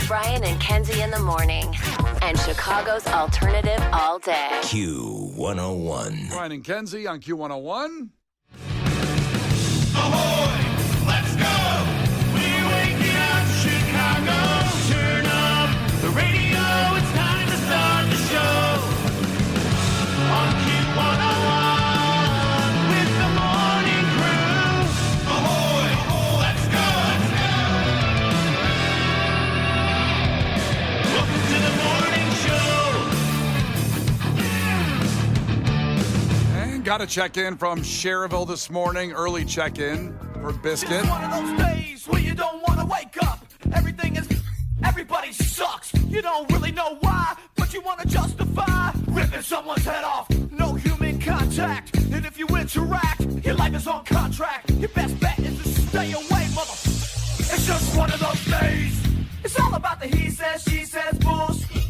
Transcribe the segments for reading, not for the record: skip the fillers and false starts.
Brian and Kenzie in the morning. And Chicago's alternative all day. Q101. Brian and Kenzie on Q101. Ahoy! Let's go! We're waking up Chicago. Turn up the radio. It's time to start the show. On Q101 with the morning crew. Ahoy! Let's go! Welcome to the morning show. And got a check-in from Cherville this morning. Early check-in for Biscuit. It's one of those days where you don't want to wake up. Everybody sucks. You don't really know why, but you want to justify ripping someone's head off. No human contact, and if you interact, your life is on contract. Your best bet is to stay away, mother. It's just one of those days. It's all about the he says, she says bullshit.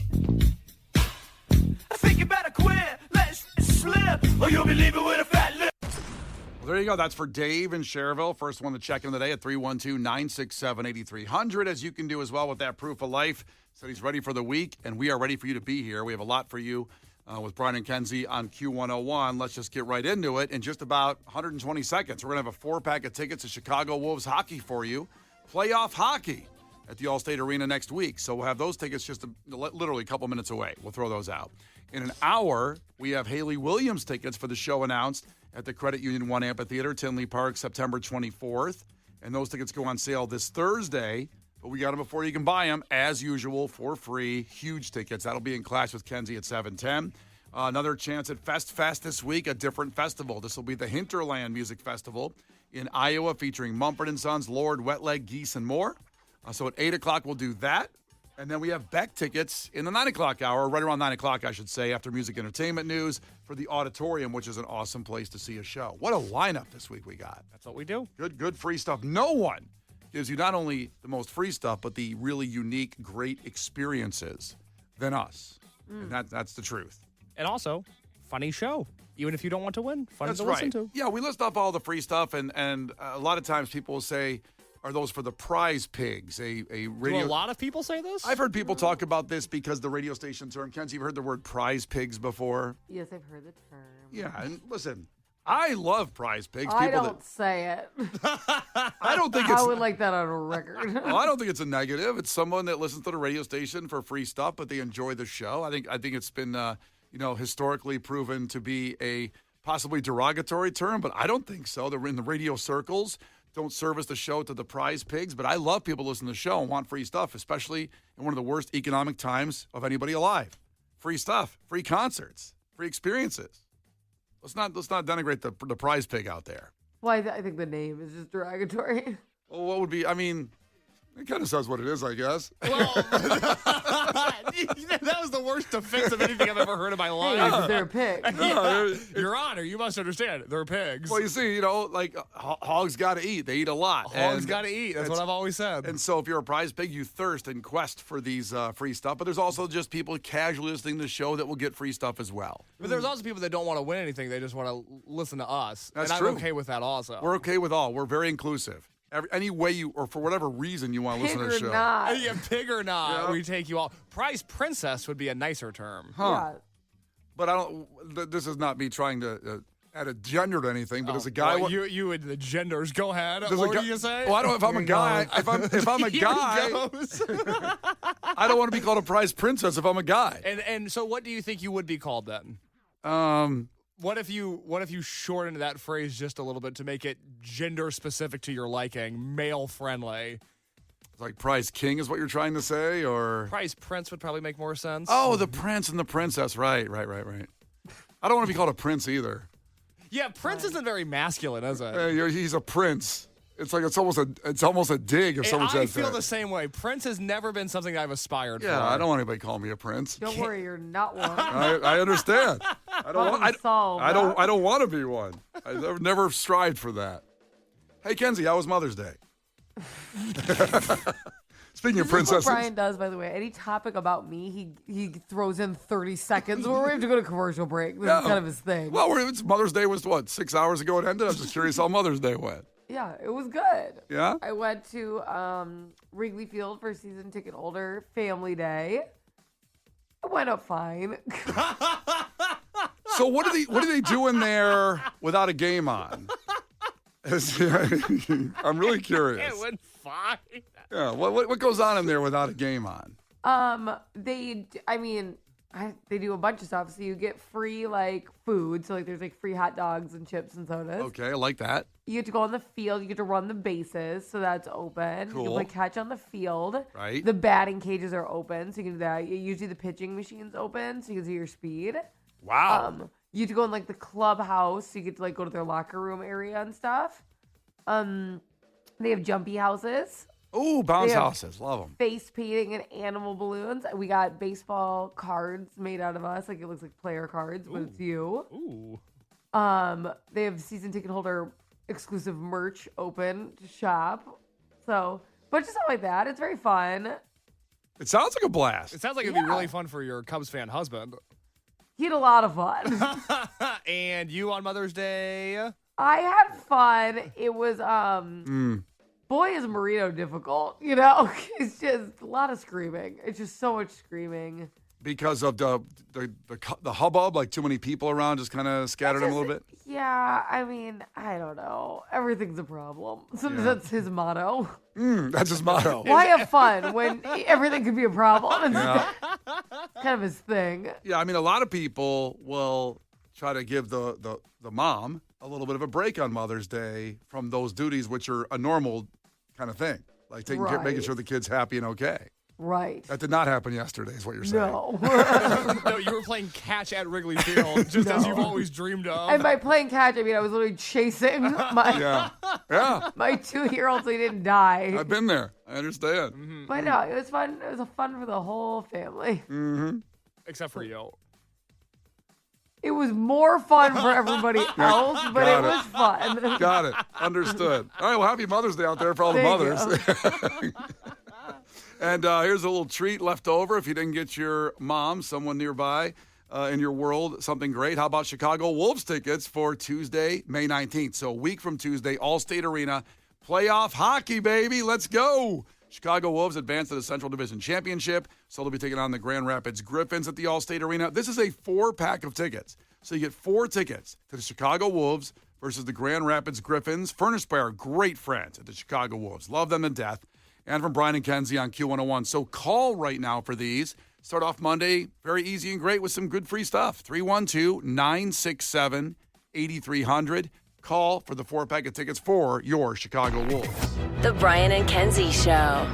I think you better quit, let it slip, or you'll be leaving with a fat lip. Well, there you go. That's for Dave in Cherville. First one to check in of the day at 312-967-8300, as you can do as well with that proof of life. Said he's ready for the week, and we are ready for you to be here. We have a lot for you with Brian and Kenzie on Q101. Let's just get right into it. In just about 120 seconds, we're going to have a 4-pack of tickets to Chicago Wolves hockey for you. Playoff hockey at the Allstate Arena next week. So we'll have those tickets just literally a couple minutes away. We'll throw those out. In an hour, we have Haley Williams tickets for the show announced at the Credit Union 1 Amphitheater, Tinley Park, September 24th. And those tickets go on sale this Thursday. But we got them before you can buy them, as usual, for free. Huge tickets. That'll be in Clash with Kenzie at 7:10. Another chance at Fest this week, a different festival. This will be the Hinterland Music Festival in Iowa, featuring Mumford & Sons, Lord, Wet Leg, Geese, and more. So at 8 o'clock, we'll do that. And then we have Beck tickets in the 9 o'clock hour, right around 9 o'clock, I should say, after music entertainment news for the Auditorium, which is an awesome place to see a show. What a lineup this week we got. That's what we do. Good free stuff. No one gives you not only the most free stuff, but the really unique, great experiences than us. And that's the truth. And also, funny show. Even if you don't want to win, fun That's to right. listen to. Yeah, we list off all the free stuff, and a lot of times people will say, are those for the prize pigs? A radio. Do a lot of people say this? I've heard people talk about this because the radio station term. Kenzie, you've heard the word prize pigs before? Yes, I've heard the term. Yeah, and listen, I love prize pigs. I People don't say it. I don't think it's. I would like that on a record. Well, I don't think it's a negative. It's someone that listens to the radio station for free stuff, but they enjoy the show. I think it's been historically proven to be a possibly derogatory term, but I don't think so. They're in the radio circles. Don't service the show to the prize pigs, but I love people to listen to the show and want free stuff, especially in one of the worst economic times of anybody alive. Free stuff, free concerts, free experiences. Let's not denigrate the prize pig out there. Well, I think the name is just derogatory. Well, what would be? I mean, it kind of says what it is, I guess. Well, that was the worst defense of anything I've ever heard in my Hey, life. they're pigs. Your Honor, you must understand. They're pigs. Well, you see, like hogs got to eat. They eat a lot. Hogs got to eat. That's what I've always said. And so if you're a prize pig, you thirst and quest for these free stuff. But there's also just people casually listening to the show that will get free stuff as well. But there's also people that don't want to win anything. They just want to listen to us. That's and true. I'm okay with that also. We're okay with all. We're very inclusive. Any way you, or for whatever reason you want to listen to the Pig show. or not. Yeah, pig or not, Yeah. we take you all. Prize princess would be a nicer term. Huh. Yeah. But I don't. This is not me trying to add a gender to anything. But as a guy, Well, you and the genders, go ahead. Does a What guy- do you say? Well, I don't know if I'm a guy. If I'm a Here guy, goes. I don't want to be called a prize princess if I'm a guy. and so, what do you think you would be called then? What if you shortened that phrase just a little bit to make it gender specific to your liking, male friendly? Like prize king is what you're trying to say, or Prize prince would probably make more sense. oh, the prince and the princess. Right. I don't want to be called a prince either. Yeah, prince isn't very masculine, is it? Hey, he's a prince. It's like it's almost a dig if someone I says feel that. the same way. Prince has never been something I've aspired for. Yeah, I don't want anybody calling me a prince. Don't worry, you're not one. I understand. I don't want to be one. I've never strived for that. Hey, Kenzie, how was Mother's Day? Speaking of This is what princesses. Brian does, by the way. Any topic about me, he throws in 30 seconds. Well, we have to go to commercial break. This is kind of his thing. Well, Mother's Day was, 6 hours ago it ended? I'm just curious how Mother's Day went. Yeah, it was good. Yeah? I went to Wrigley Field for season ticket holder family day. It went up fine. So what are they doing there without a game on? I'm really curious. It went fine. Yeah, what goes on in there without a game on? They do a bunch of stuff. So you get free like food. So like there's like free hot dogs and chips and sodas. Okay, I like that. You get to go on the field. You get to run the bases, so that's open. Cool. You can play catch on the field. Right. The batting cages are open, so you can do that. Usually the pitching machine's open, so you can see your speed. Wow. You get to go in like the clubhouse, so you get to like go to their locker room area and stuff. They have jumpy houses. Ooh, bounce They have houses. Love them. Face painting and animal balloons. We got baseball cards made out of us. Like it looks like player cards, but it's you. Ooh. They have season ticket holder exclusive merch open to shop. So, bunch of stuff like that. It's very fun. It sounds like a blast. It sounds like it'd be really fun for your Cubs fan husband. He had a lot of fun. And you on Mother's Day? I had fun. It was boy is Marino difficult, you know? It's just a lot of screaming. It's just so much screaming. Because of the hubbub, like too many people around, just kind of scattered him a little bit. Yeah, I mean, I don't know. Everything's a problem. So that's his motto. That's his motto. Why have fun when everything could be a problem? It's Yeah. kind of his thing. Yeah, I mean, a lot of people will try to give the mom a little bit of a break on Mother's Day from those duties, which are a normal kind of thing, like taking care, making sure the kid's happy and okay. Right. That did not happen yesterday, is what you're saying. No. No, you were playing catch at Wrigley Field, just as you've always dreamed of. And by playing catch, I mean I was literally chasing my Yeah. my 2-year-old so he didn't die. I've been there. I understand. But no, it was fun. It was fun for the whole family. Except for you. It was more fun for everybody else, but Got it it. was fun. Got it. Understood. All right, well, happy Mother's Day out there for all the Thank mothers. And here's a little treat left over if you didn't get your mom, someone nearby in your world, something great. How about Chicago Wolves tickets for Tuesday, May 19th? So a week from Tuesday, Allstate Arena, playoff hockey, baby. Let's go. Chicago Wolves advance to the Central Division Championship, so they'll be taking on the Grand Rapids Griffins at the Allstate Arena. This is a 4-pack of tickets. So you get 4 tickets to the Chicago Wolves versus the Grand Rapids Griffins, furnished by our great friends at the Chicago Wolves. Love them to death. And from Brian and Kenzie on Q101. So call right now for these. Start off Monday, very easy and great with some good free stuff. 312-967-8300. Call for the 4-pack of tickets for your Chicago Wolves. The Brian and Kenzie Show.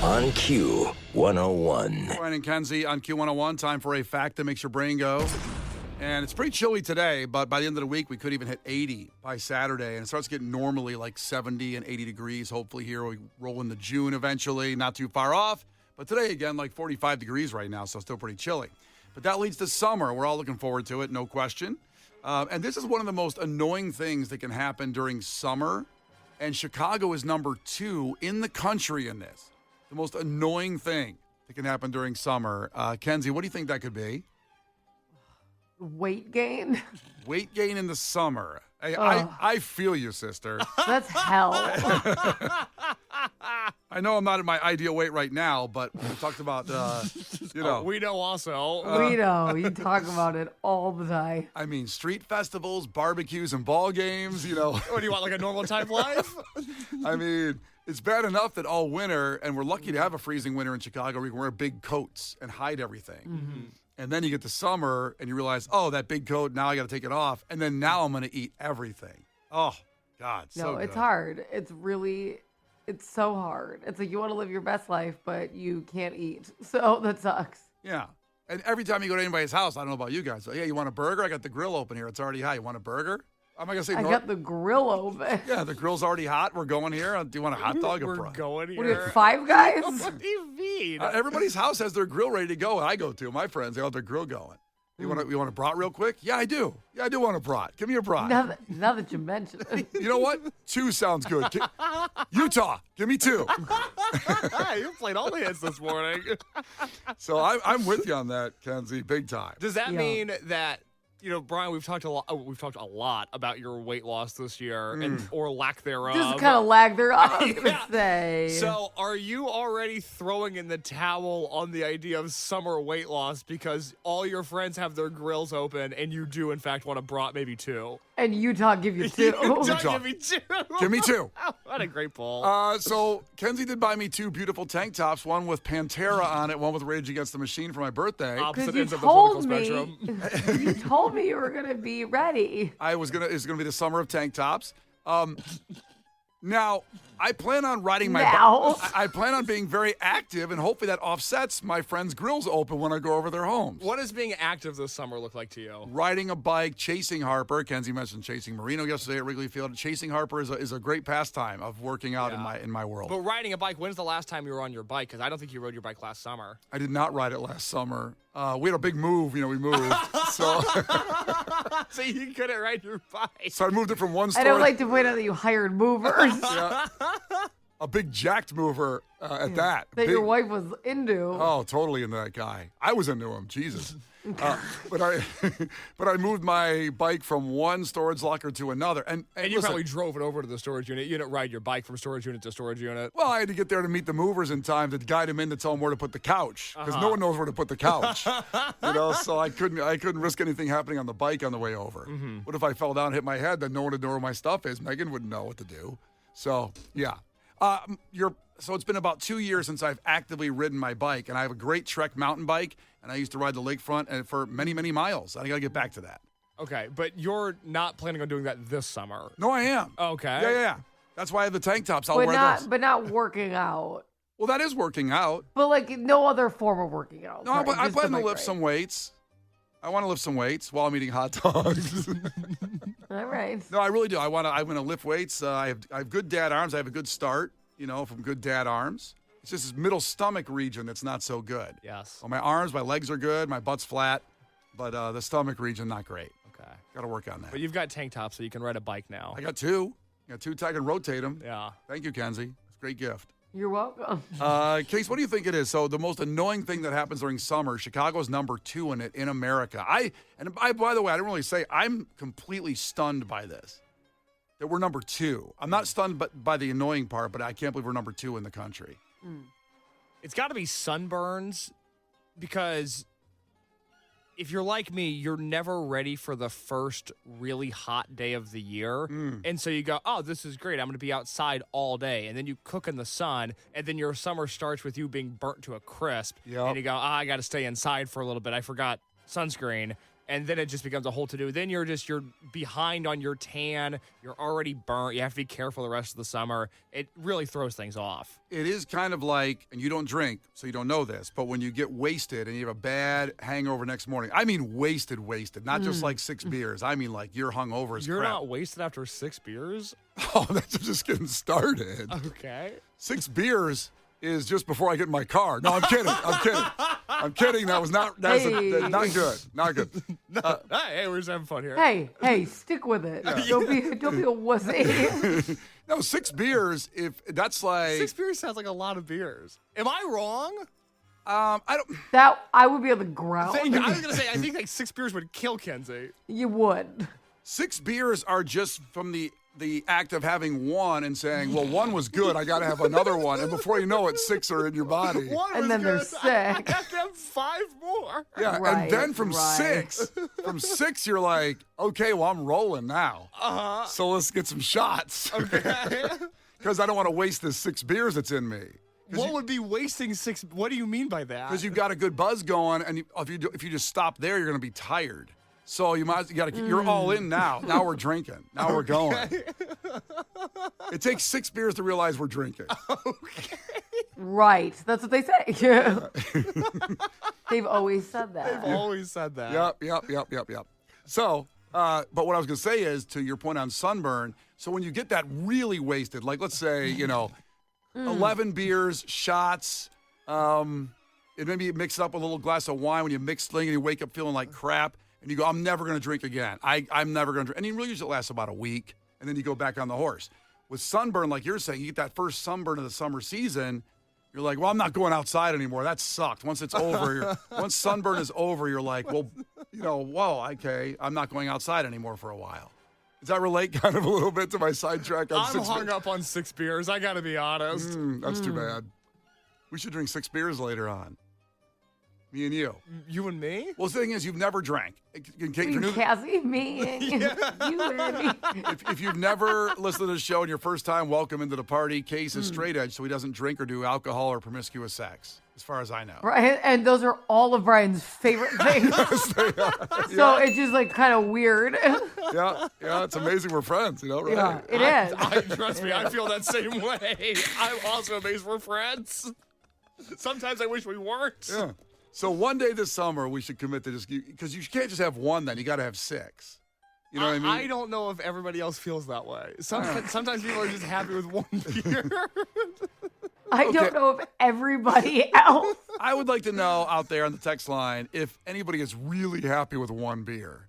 On Q101. Brian and Kenzie on Q101. Time for a fact that makes your brain go. And it's pretty chilly today, but by the end of the week, we could even hit 80 by Saturday. And it starts getting normally like 70 and 80 degrees. Hopefully here we roll into June eventually, not too far off. But today, again, like 45 degrees right now, so still pretty chilly. But that leads to summer. We're all looking forward to it, no question. And this is one of the most annoying things that can happen during summer. And Chicago is number 2 in the country in this. The most annoying thing that can happen during summer. Kenzie, what do you think that could be? Weight gain. Weight gain in the summer. I feel you, sister. That's hell. I know I'm not at my ideal weight right now, but we talked about, We know also. We know. You talk about it all the time. I mean, street festivals, barbecues, and ball games, What do you want, like a normal type life? I mean, it's bad enough that all winter, and we're lucky to have a freezing winter in Chicago, we can wear big coats and hide everything. Mm-hmm. And then you get to summer, and you realize, oh, that big coat, now I got to take it off. And then now I'm going to eat everything. Oh, God, so No, it's good. hard. It's so hard. It's like you want to live your best life, but you can't eat. So that sucks. Yeah. And every time you go to anybody's house, I don't know about you guys, but yeah, you want a burger? I got the grill open here. It's already hot. You want a burger? I'm not going to say I got the grill open. Yeah, the grill's already hot. We're going here. Do you want a hot dog or We're fry? going here. What are you, 5 Guys? What do you mean? Everybody's house has their grill ready to go, and I go to. My friends, they all have their grill going. You want a brat real quick? Yeah, I do. Yeah, I do want a brat. Give me a brat. Now that you mention it. You know what? 2 sounds good. Utah, give me 2. You played all the hits this morning. So I'm with you on that, Kenzie, big time. Does that mean that, Brian, we've talked a lot. We've talked a lot about your weight loss this year, or lack thereof. Just kind of lag thereof, I was gonna say. So, are you already throwing in the towel on the idea of summer weight loss because all your friends have their grills open, and you do, in fact, want to brought maybe 2? And Utah give you 2. Give me 2. Give me 2. What a great poll. So Kenzie did buy me 2 beautiful tank tops, one with Pantera on it, one with Rage Against the Machine for my birthday. Opposite you ends of the political told me, spectrum. you told me you were gonna be ready. It's gonna be the summer of tank tops. Now I plan on riding my I plan on being very active, and hopefully that offsets my friends' grills open when I go over their homes. What does being active this summer look like to you? Riding a bike, chasing Harper. Kenzie mentioned chasing Marino yesterday at Wrigley Field. Chasing Harper is a great pastime of working out in my world. But riding a bike, when's the last time you were on your bike? Because I don't think you rode your bike last summer. I did not ride it last summer. We had a big move. We moved. So So you couldn't ride your bike. So I moved it from one store. I don't like to point out that you hired movers A big jacked mover at that. that your wife was into. Oh, totally into that guy. I was into him. Jesus. But I moved my bike from one storage locker to another. And you listen, probably drove it over to the storage unit. You didn't ride your bike from storage unit to storage unit. well, I had to get there to meet the movers in time to guide them in to tell them where to put the couch, because no one knows where to put the couch. So I couldn't risk anything happening on the bike on the way over. What if I fell down and hit my head? Then no one would know where my stuff is. Megan wouldn't know what to do. So yeah. So it's been about 2 years since I've actively ridden my bike, and I have a great Trek mountain bike, and I used to ride the lakefront and for many, many miles. I got to get back to that. Okay, but you're not planning on doing that this summer. No, I am. Okay. Yeah. That's why I have the tank tops. I'll wear those. But not working out. Well, that is working out. But like no other form of working out. No, Sorry, but I just plan to make lift right. some weights. I want to lift some weights while I'm eating hot dogs. All right. No, I really do. I'm going to lift weights. I have good dad arms. I have a good start, from good dad arms. It's just this middle stomach region that's not so good. Yes. Well, my arms, my legs are good. My butt's flat, but the stomach region, not great. Okay. Got to work on that. But you've got tank tops, so you can ride a bike now. I got 2. I got 2. I can rotate them. Yeah. Thank you, Kenzie. It's a great gift. You're welcome. Case, what do you think it is? So the most annoying thing that happens during summer, Chicago's number 2 in it in America. By the way, I didn't really say, I'm completely stunned by this, that we're number 2. I'm not stunned by the annoying part, but I can't believe we're number 2 in the country. It's got to be sunburns, because if you're like me, you're never ready for the first really hot day of the year. And so you go, oh, this is great. I'm going to be outside all day. And then you cook in the sun, and then your summer starts with you being burnt to a crisp. Yep. And you go, I got to stay inside for a little bit. I forgot sunscreen. And then it just becomes a whole to-do. Then you're behind on your tan. You're already burnt. You have to be careful the rest of the summer. It really throws things off. It is kind of like, and you don't drink, so you don't know this, but when you get wasted and you have a bad hangover next morning, I mean wasted, not just like 6 beers. I mean like you're hungover as You're crap. not wasted after 6 beers? Oh, that's just getting started. Okay. 6 beers is just before I get in my car. No, I'm kidding. I'm kidding. That was not not good. Not good. Hey, we're just having fun here. Hey, stick with it. Don't be a wussy. No, 6 beers. If that's like 6 beers sounds like a lot of beers. Am I wrong? I don't. That I would be on the ground. I was gonna say I think like 6 beers would kill Kenzie. You would. 6 beers are just from the act of having one and saying, well, one was good, I got to have another one. And before you know it, 6 are in your body. And then there's 6. I have to have 5 more. Yeah, Right, and then from right. 6, you're like, okay, well, I'm rolling now. So let's get some shots. Okay. Because I don't want to waste this 6 beers that's in me. What would be wasting 6? What do you mean by that? Because you've got a good buzz going, and if you just stop there, you're going to be tired. So you got to keep. You're all in now. Now we're drinking. Now we're going. It takes 6 beers to realize we're drinking. Okay. Right. That's what they say. They've always said that. They've always said that. Yep. So, but what I was going to say is, to your point on sunburn, so when you get that really wasted, like let's say, 11 beers, shots, maybe you mix it up with a little glass of wine when you mix things and you wake up feeling like crap. And you go, I'm never going to drink again. I'm never going to drink. And you really usually lasts about a week, and then you go back on the horse. With sunburn, like you're saying, you get that first sunburn of the summer season, you're like, well, I'm not going outside anymore. That sucked. Once it's over, once sunburn is over, you're like, well, whoa, okay, I'm not going outside anymore for a while. Does that relate kind of a little bit to my sidetrack on I'm hung up on 6 beers. I got to be honest. That's too bad. We should drink 6 beers later on. Me and you. You and me? Well, the thing is, you've never drank. Cassie, me, and you and me. If you've never listened to the show and your first time, welcome into the party. Case is straight edge, so he doesn't drink or do alcohol or promiscuous sex, as far as I know. Right, and those are all of Brian's favorite things. So it's just like kind of weird. Yeah, it's amazing we're friends, right? Yeah, it is. Trust me, I feel that same way. I'm also amazed we're friends. Sometimes I wish we weren't. Yeah. So one day this summer, we should commit to this, because you can't just have one then. You got to have 6. You know what I mean? I don't know if everybody else feels that way. Sometimes people are just happy with one beer. I don't know if everybody else. I would like to know out there on the text line if anybody is really happy with one beer.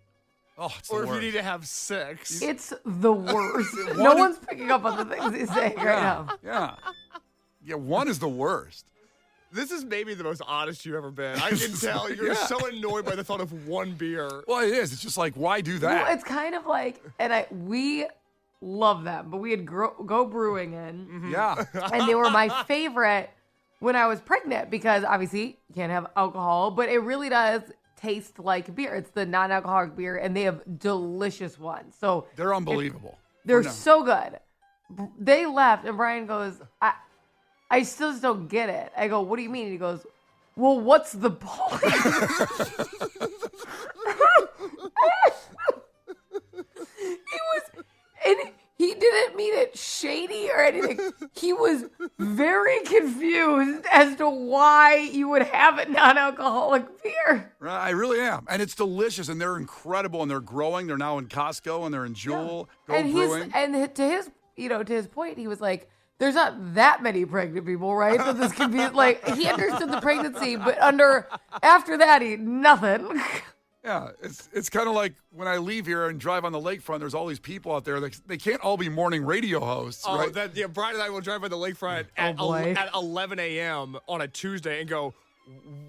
Oh, it's Or the if worst. you need to have 6. It's the worst. No one's picking up on the things he's saying right now. Yeah, one is the worst. This is maybe the most honest you've ever been. I can tell you're so annoyed by the thought of one beer. Well, it is. It's just like, why do that? Well, it's kind of like, we love them, but we had Go Brewing in. Yeah. And they were my favorite when I was pregnant because obviously you can't have alcohol, but it really does taste like beer. It's the non-alcoholic beer, and they have delicious ones. So They're unbelievable. they're so good. They left, and Brian goes, I still just don't get it. I go, what do you mean? And he goes, well, what's the point? He didn't mean it shady or anything. He was very confused as to why you would have a non-alcoholic beer. Right, I really am. And it's delicious, and they're incredible, and they're growing. They're now in Costco, and they're in Jewel. Yeah. Go Brewing. And to his point, he was like, there's not that many pregnant people, right? So this could be like, he understood the pregnancy, but after that, nothing. Yeah, it's kind of like when I leave here and drive on the lakefront, there's all these people out there. They can't all be morning radio hosts, right? Brian and I will drive by the lakefront at 11 a.m. on a Tuesday and go,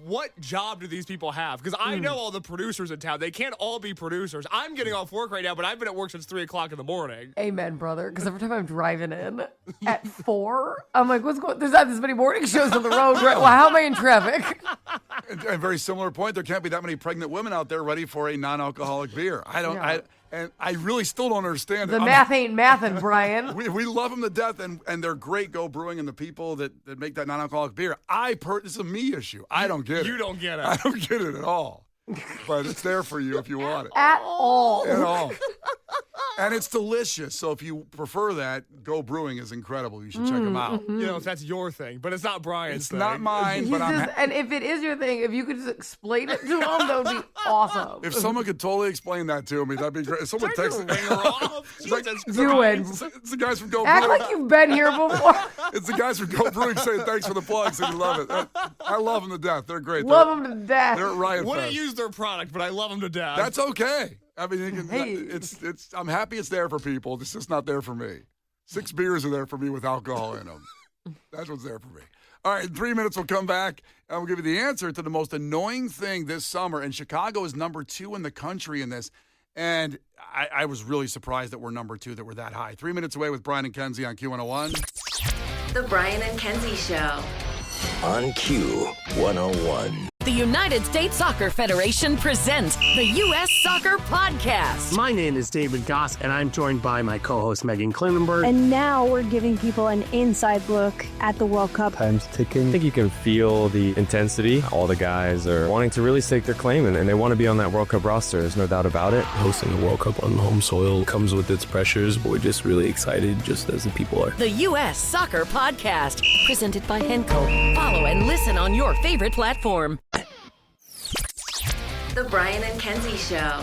what job do these people have? Because I know all the producers in town. They can't all be producers. I'm getting off work right now, but I've been at work since 3 o'clock in the morning. Amen, brother. Because every time I'm driving in at 4, I'm like, what's going? There's not this many morning shows on the road, right? Well, how am I in traffic? And a very similar point, there can't be that many pregnant women out there ready for a non-alcoholic beer. I really still don't understand The it. math ain't mathin', Brian. We love them to death, and they're great. Go Brewing and the people that make that non-alcoholic beer. This is a me issue. I don't get it. You don't get it. I don't get it at all. But it's there for you if you want it. At all. At all. And it's delicious. So if you prefer that, Go Brewing is incredible. You should check them out. If that's your thing, but it's not Brian's It's thing. not mine, but and if it is your thing, if you could just explain it to him, that would be awesome. If someone could totally explain that to me, that'd be great. If someone texts me. Do it. It's the guys from Go Act Brewing. like you've been here before. It's the guys from Go Brewing saying thanks for the plugs, and we love it. I love them to death. They're great. Love them to death. They're at Riot Wouldn't Fest. use their product, but I love them to death. That's okay. I mean, Hey. it's. I'm happy it's there for people. It's just not there for me. 6 beers are there for me with alcohol in them. That's what's there for me. All right, in 3 minutes we'll come back and we'll give you the answer to the most annoying thing this summer. And Chicago is number 2 in the country in this. And I was really surprised that we're number 2, that we're that high. 3 minutes away with Brian and Kenzie on Q101. The Brian and Kenzie Show. On Q101. The United States Soccer Federation presents the U.S. Soccer Podcast. My name is David Goss, and I'm joined by my co-host Megan Klinenberg. And now we're giving people an inside look at the World Cup. Time's ticking. I think you can feel the intensity. All the guys are wanting to really stake their claim, and they want to be on that World Cup roster. There's no doubt about it. Hosting the World Cup on home soil comes with its pressures, but we're just really excited, just as the people are. The U.S. Soccer Podcast, presented by Henkel. Follow and listen on your favorite platform. The Brian and Kenzie Show.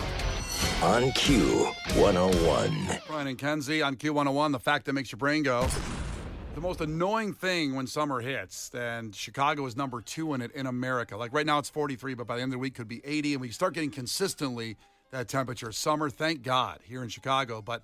On Q101. Brian and Kenzie on Q101, the fact that makes your brain go. The most annoying thing when summer hits, and Chicago is number 2 in it in America. Like right now it's 43, but by the end of the week could be 80, and we start getting consistently that temperature. Summer, thank God, here in Chicago. But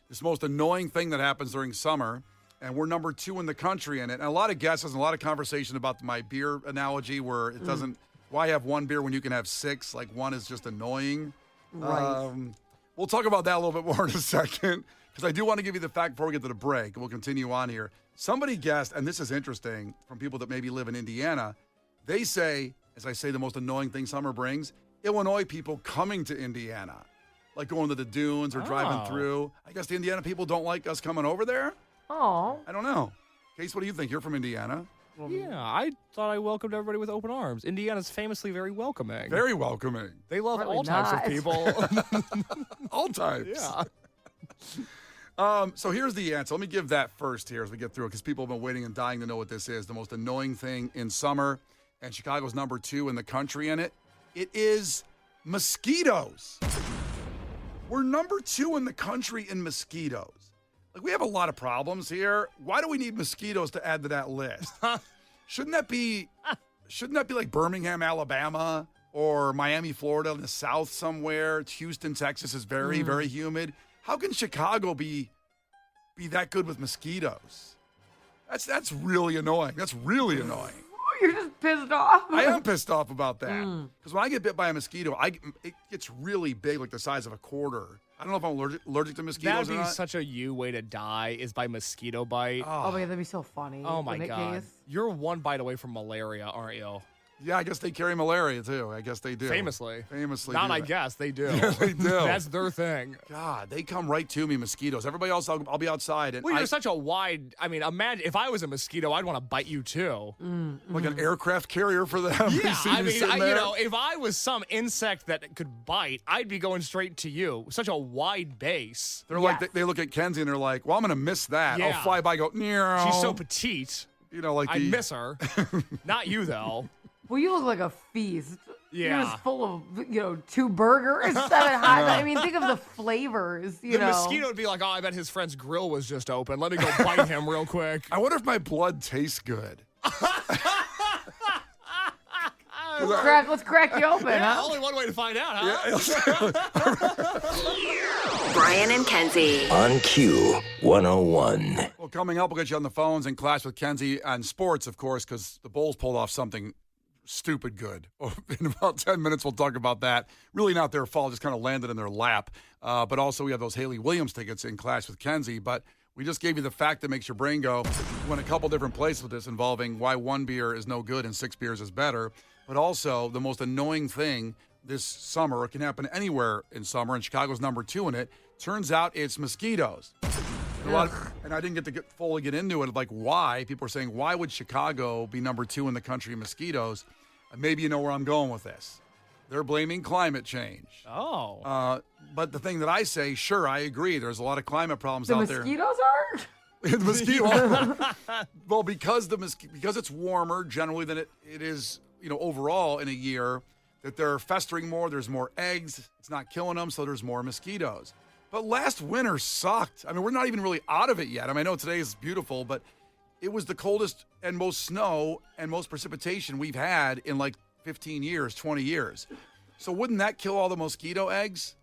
this most annoying thing that happens during summer, and we're number 2 in the country in it. And a lot of guesses and a lot of conversation about my beer analogy where it doesn't why have one beer when you can have 6? Like, one is just annoying. Right. We'll talk about that a little bit more in a second, because I do want to give you the fact before we get to the break. We'll continue on here. Somebody guessed, and this is interesting from people that maybe live in Indiana. They say, as I say, the most annoying thing summer brings, Illinois people coming to Indiana, like going to the dunes or driving through. I guess the Indiana people don't like us coming over there. Oh. I don't know. Case, what do you think? You're from Indiana. Yeah, I thought I welcomed everybody with open arms. Indiana's famously very welcoming. Very welcoming. They love Really all types of not. people. All types. Yeah. So here's the answer. Let me give that first here as we get through it, because people have been waiting and dying to know what this is. The most annoying thing in summer, and Chicago's number 2 in the country in it. It is mosquitoes. We're number 2 in the country in mosquitoes. Like, we have a lot of problems here. Why do we need mosquitoes to add to that list? Shouldn't that be like Birmingham, Alabama, or Miami, Florida, in the South somewhere? Houston, Texas is very, very humid. How can Chicago be that good with mosquitoes? That's really annoying. That's really annoying. You're just pissed off. I am pissed off about that. Because when I get bit by a mosquito, it gets really big, like the size of a quarter. I don't know if I'm allergic to mosquitoes That'd or be not. such a you way to die is by mosquito bite. Oh my God, that'd be so funny. Oh my wouldn't it, God. Case? You're one bite away from malaria, aren't you? Yeah, I guess they carry malaria, too. I guess they do. Famously. do Not I that. guess, they do. Yeah, they do. That's their thing. God, they come right to me, mosquitoes. Everybody else, I'll be outside. And Well, you're such a wide, imagine if I was a mosquito, I'd want to bite you too. like an aircraft carrier for them. They Yeah, see you sitting there. if I was some insect that could bite, I'd be going straight to you. Such a wide base. They're like, they look at Kenzie and they're like, well, I'm going to miss that. Yeah. I'll fly by, go, "Meow." She's so petite. You know, like I'd miss her. Not you, though. Well, you look like a feast. Yeah. You're just full of, 2 burgers, 7 hot. I mean, think of the flavors, The mosquito would be like, oh, I bet his friend's grill was just open. Let me go bite him real quick. I wonder if my blood tastes good. Let's crack you open, Yeah, huh? only one way to find out, huh? Brian and Kenzie. On Q 101. Well, coming up, we'll get you on the phones and clash with Kenzie on sports, of course, because the Bulls pulled off something stupid good. In about 10 minutes, we'll talk about that. Really not their fault, just kind of landed in their lap. But also, we have those Haley Williams tickets in Clash with Kenzie. But we just gave you the fact that makes your brain go. We went a couple different places with this involving why 1 beer is no good and 6 beers is better. But also, the most annoying thing this summer, it can happen anywhere in summer, and Chicago's number 2 in it, turns out it's mosquitoes. And I didn't get to fully get into it, like why. People are saying, why would Chicago be number 2 in the country in mosquitoes? Maybe you know where I'm going with this. They're blaming climate change. Oh. But the thing that I say, sure, I agree. There's a lot of climate problems The out there. mosquitoes are? The mosquito. Well, because it's warmer generally than it is, overall in a year, that they're festering more. There's more eggs. It's not killing them, so there's more mosquitoes. But last winter sucked. I mean, we're not even really out of it yet. I know today is beautiful, but it was the coldest and most snow and most precipitation we've had in like 15 years, 20 years. So wouldn't that kill all the mosquito eggs?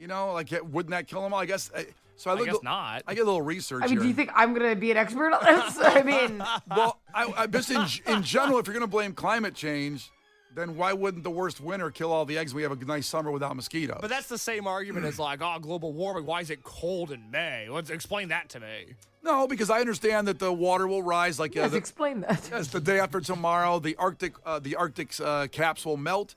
Wouldn't that kill them all? I guess. So I guess not. I get a little research I mean, here. do you think I'm going to be an expert on this? I mean, Well, I just in general, if you're going to blame climate change, then why wouldn't the worst winter kill all the eggs? We have a nice summer without mosquitoes. But that's the same argument as like, oh, global warming. Why is it cold in May? Let's explain that to me. No, because I understand that the water will rise. Like yes, explain that. yes, the day after tomorrow, the Arctic's caps will melt,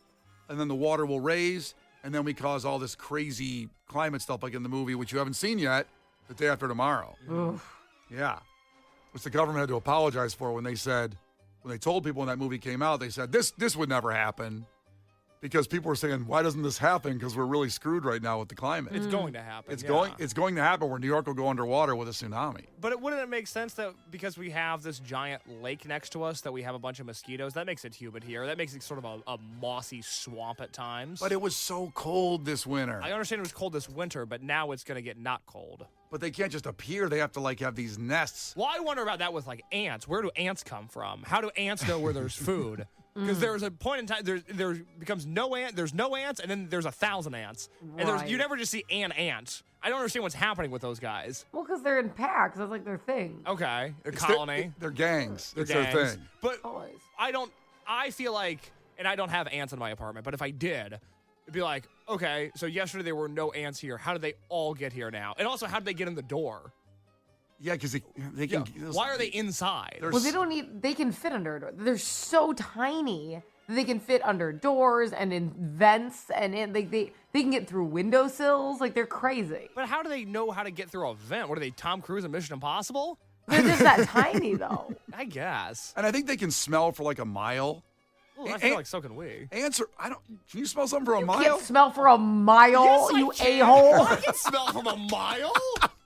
and then the water will raise, and then we cause all this crazy climate stuff like in the movie, which you haven't seen yet. The day after tomorrow. Oof. Yeah, which the government had to apologize for when they told people when that movie came out, they said this would never happen. Because people were saying, why doesn't this happen? Because we're really screwed right now with the climate. It's going to happen. It's going to happen where New York will go underwater with a tsunami. But wouldn't it make sense that because we have this giant lake next to us that we have a bunch of mosquitoes? That makes it humid here. That makes it sort of a mossy swamp at times. But it was so cold this winter. I understand it was cold this winter, but now it's going to get not cold. But they can't just appear. They have to have these nests. Well, I wonder about that with ants. Where do ants come from? How do ants know where there's food? Because there's a point in time there becomes no ant. There's no ants, and then there's 1,000 ants, and you never just see an ant. I don't understand what's happening with those guys. Well, because they're in packs. That's like their thing. Okay, a colony. They're gangs. It's gangs. their thing. But Always. I feel like, and I don't have ants in my apartment, but if I did, it'd be like, okay, so yesterday there were no ants here. How did they all get here now? And also, how did they get in the door? Yeah, because they can. Why are they inside? Well, they can fit under a door. They're so tiny that they can fit under doors and in vents, and they can get through windowsills. Like, they're crazy. But how do they know how to get through a vent? What are they, Tom Cruise in Mission Impossible? They're just that tiny, though. I guess. And I think they can smell for like a mile. Ooh, I feel like so can we. Ants are, can you smell something for a mile? You can't smell for a mile, you a-hole. I can smell from a mile.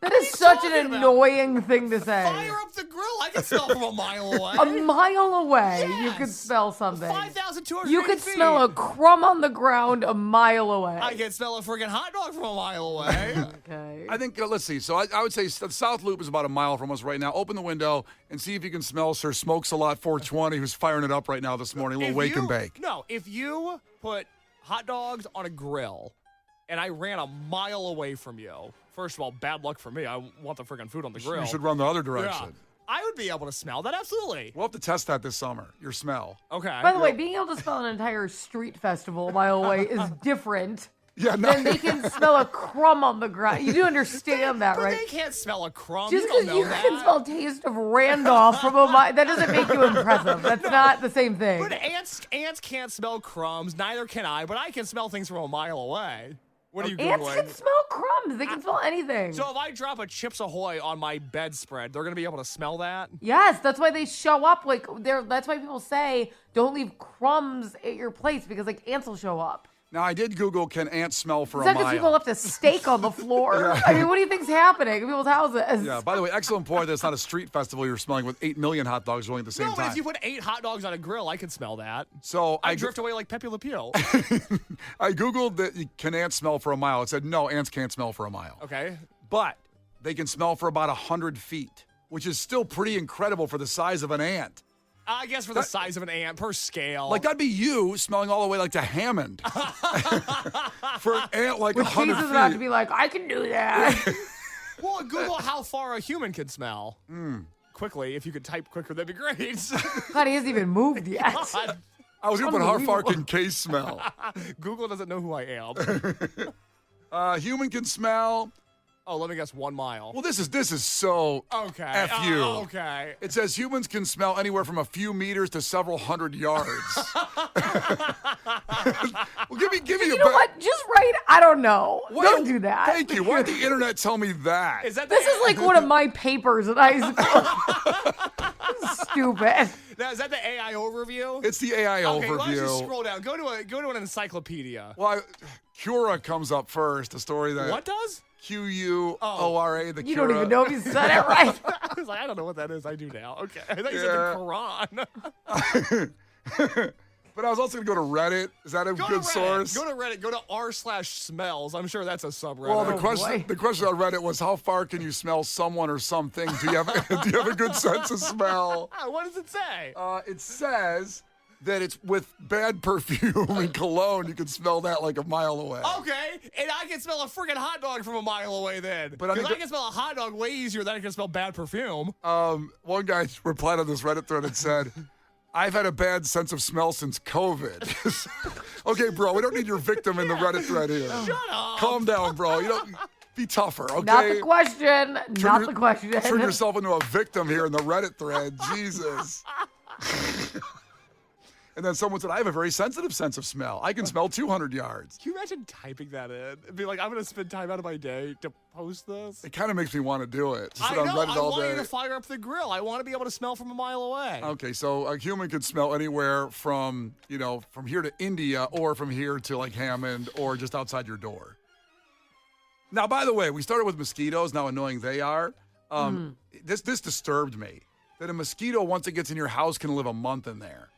That is such an annoying thing to say. Fire up the grill. I can smell from a mile away. A mile away, Yes. you could smell something. 5,200 You could feet. smell a crumb on the ground a mile away. I can smell a friggin' hot dog from a mile away. Okay. I think, let's see. So I would say the South Loop is about a mile from us right now. Open the window and see if you can smell Sir Smokes-a-Lot 420, who's firing it up right now this morning. A little wake and bake. No, if you put hot dogs on a grill and I ran a mile away from you, first of all, bad luck for me. I want the friggin' food on the grill. You should run the other direction. Yeah. I would be able to smell that, absolutely. We'll have to test that this summer, your smell. Okay. By the way, being able to smell an entire street festival a mile away is different. Yeah, no. Than they can smell a crumb on the ground. You do understand that, But right? they can't smell a crumb. Just you don't because know you that. can smell taste of Randolph from a mile, that doesn't make you impressive. That's not the same thing. But ants can't smell crumbs. Neither can I. But I can smell things from a mile away. What are you Ants Googling? can smell crumbs. They can smell anything. So if I drop a Chips Ahoy on my bedspread, they're going to be able to smell that? Yes, that's why they show up. Like, that's why people say don't leave crumbs at your place because like ants will show up. Now, I did Google, can ants smell for Is a that because mile? people left a steak on the floor? I mean, what do you think's happening in people's houses? Yeah, by the way, excellent point that it's not a street festival you're smelling with 8 million hot dogs rolling at the same No, but time. if you put 8 hot dogs on a grill, I can smell that. So I drift away like Pepe Le Pew. I Googled can ants smell for a mile. It said, no, ants can't smell for a mile. Okay. But they can smell for about 100 feet, which is still pretty incredible for the size of an ant. I guess for the size of an ant per scale. Like, that'd be you smelling all the way like to Hammond. For an ant like Which 100 Jesus feet. about to be like, I can do that. Well, Google how far a human can smell. Quickly, if you could type quicker, that'd be great. God, he hasn't even moved yet. God. I was going to put how far Unbelievable. can Case smell? Google doesn't know who I am. Human can smell. Oh, let me guess, 1 mile. Well, this is so Okay. F you. Okay. It says humans can smell anywhere from a few meters to several hundred yards. Well, give me You know what? Just write, I don't know. Don't do that. Thank you. Why did the internet tell me that? Is that This is like one of my papers in high school. Stupid. Now, is that the AI overview? It's the AI Okay, why don't you overview. scroll down? Go to an encyclopedia. Well, Cura comes up first. A story that What does? Q-U-O-R-A. The You Cura. don't even know if you said it right. I was like, I don't know what that is. I do now. Okay. I thought you Yeah. said the Quran. But I was also going to go to Reddit. Is that a Go good to Reddit. source? Go to Reddit. Go to r/smells. I'm sure that's a subreddit. Well, boy. the question on Reddit was, how far can you smell someone or something? Do you have a good sense of smell? What does it say? It says that it's with bad perfume and cologne. You can smell that like a mile away. Okay, and I can smell a freaking hot dog from a mile away then. But I Because think I can smell a hot dog way easier than I can smell bad perfume. One guy replied on this Reddit thread and said, I've had a bad sense of smell since COVID. Okay, bro, we don't need your victim in the Reddit thread here. Shut up. Calm down, bro. You don't be tougher, okay? Not the question. Not the question. Turn yourself into a victim here in the Reddit thread. Jesus. And then someone said, I have a very sensitive sense of smell. I can smell 200 yards. Can you imagine typing that in? And be like, I'm going to spend time out of my day to post this? It kind of makes me want to do it. To I sit on know. Reddit I all want day. you to fire up the grill. I want to be able to smell from a mile away. Okay, so a human could smell anywhere from, from here to India or from here to like Hammond or just outside your door. Now, by the way, we started with mosquitoes, how annoying they are. This disturbed me. That a mosquito, once it gets in your house, can live a month in there.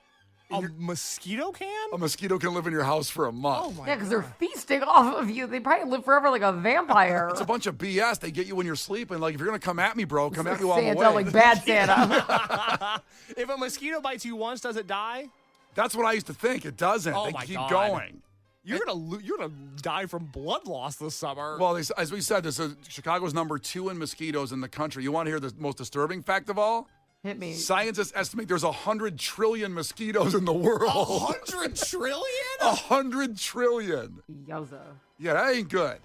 A mosquito can? A mosquito can live in your house for a month. Oh my Yeah, because they're feasting off of you. They probably live forever like a vampire. It's a bunch of BS. They get you when you're sleeping. Like, if you're going to come at me, bro, come at me while I'm Santa, awake. like bad Santa. If a mosquito bites you once, does it die? That's what I used to think. It doesn't. Oh They my keep God. going. You're gonna die from blood loss this summer. Well, as we said, Chicago's number 2 in mosquitoes in the country. You want to hear the most disturbing fact of all? Hit me. Scientists estimate there's 100 trillion mosquitoes in the world. 100 trillion? 100 trillion. Yowza. Yeah, that ain't good.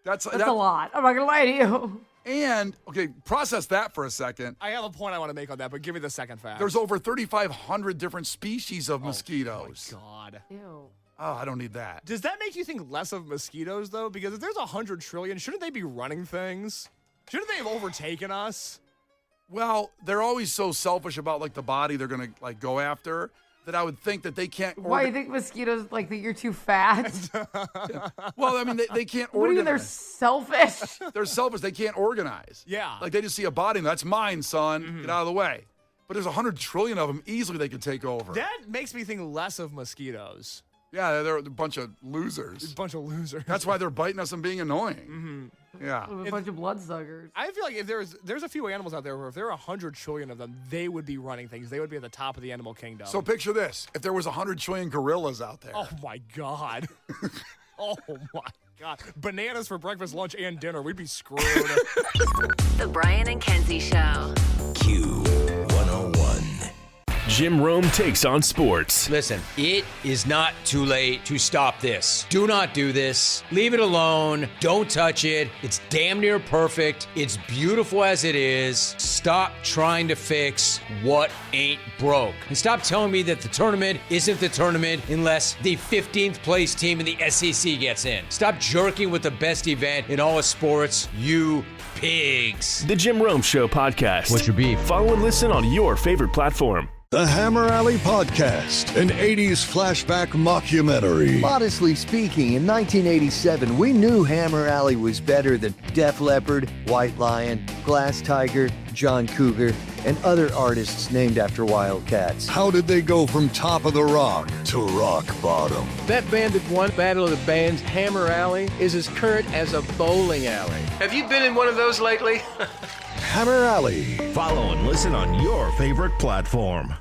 That's a lot. I'm not going to lie to you. And, okay, process that for a second. I have a point I want to make on that, but give me the second fact. There's over 3,500 different species of mosquitoes. Oh, my God. Ew. Oh, I don't need that. Does that make you think less of mosquitoes, though? Because if there's 100 trillion, shouldn't they be running things? Shouldn't they have overtaken us? Well, they're always so selfish about, like, the body they're going to, like, go after that I would think that they can't. Why do you think mosquitoes like that you're too fat? Well, I mean, they can't What do you mean they're organize. selfish? They're selfish. They can't organize. Yeah. Like, they just see a body and that's mine, son. Get out of the way. But there's 100 trillion of them. Easily they could take over. That makes me think less of mosquitoes. Yeah, they're a bunch of losers. A bunch of losers. That's why they're biting us and being annoying. Yeah. A bunch of bloodsuckers. I feel like if there's a few animals out there where if there are 100 trillion of them, they would be running things. They would be at the top of the animal kingdom. So picture this. If there was 100 trillion gorillas out there. Oh, my God. Oh, my God. Bananas for breakfast, lunch, and dinner. We'd be screwed. The Brian and Kenzie Show. Q101. Jim Rome takes on sports. Listen, it is not too late to stop this. Do not do this. Leave it alone. Don't touch it. It's damn near perfect. It's beautiful as it is. Stop trying to fix what ain't broke. And stop telling me that the tournament isn't the tournament unless the 15th place team in the SEC gets in. Stop jerking with the best event in all of sports, you pigs. The Jim Rome Show podcast. What's your beef? Follow and listen on your favorite platform. The Hammer Alley Podcast, an 80s flashback mockumentary. Modestly speaking, in 1987, we knew Hammer Alley was better than Def Leppard, White Lion, Glass Tiger, John Cougar, and other artists named after Wildcats. How did they go from top of the rock to rock bottom? Bet Bandit 1 Battle of the Bands Hammer Alley is as current as a bowling alley. Have you been in one of those lately? Hammer Alley. Follow and listen on your favorite platform.